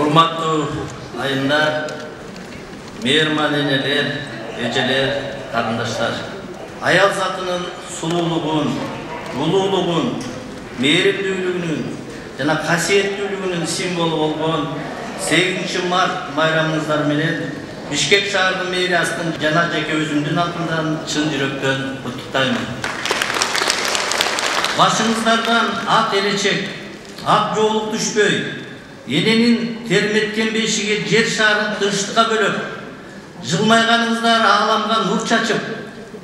Urmattуу ayımlar, meherman eneler, ejeler, karindaşlar. Ayal zatının sululuğun, ululuğun, meherimdүүлүгүнүн жана касиеттүүлүгүнүн символу болгон 8 март майрамыңыздар менен Бишкек шаардын мэриясынын жана жеке өзүмдүн атымдан чын жүрөктөн куттуктаймын. Башыңыздардан ак элечек, ак жоолук түшпөй, эненин терметкен бешиги жер шаарын тынчтыкка бөлөп, жылмайганыңыздар ааламга нур чачып,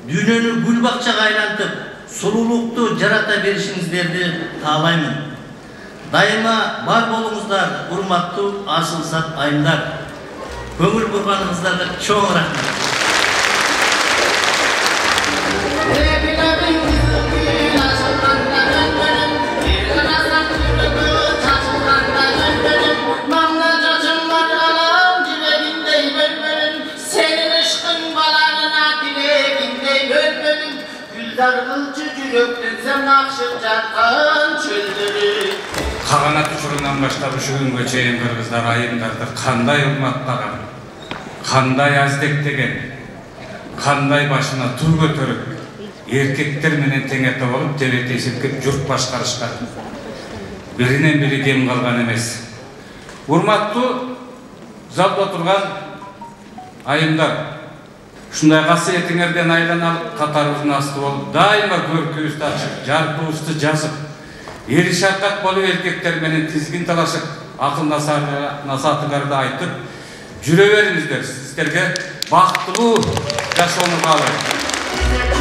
дүйнөнү гүл бакчага айлантып, сулуулукту жарата беришиңиздерди таалаймын. Дайыма бар болуңуздар, урматтуу асыл сат айымдар. Көңүл бурганыңыздарга чоң рахмат. Каганат учурунан баштап ушу күнгө чейин кыргыздар айымдарды кандай урматтаган, кандай аздектеген, кандай башына туу көтөрүп, эркектер менен тең эте болуп, тебет эсептеп журт башкарышкан. Биринен бири кем калган эмес. Урматтуу залда турган айымдар, ушундай касиетиңерден айланып, катарыбыздын асты болуп, дайыма көркүбүздү ачып, жаркыбызды жазып, ери шаккат болуп эркектер менен тизгин талашып, акыл насаатыңарды айтып, жүрө бериңиздер. Сиздерге бактылуу жашоону каалайм.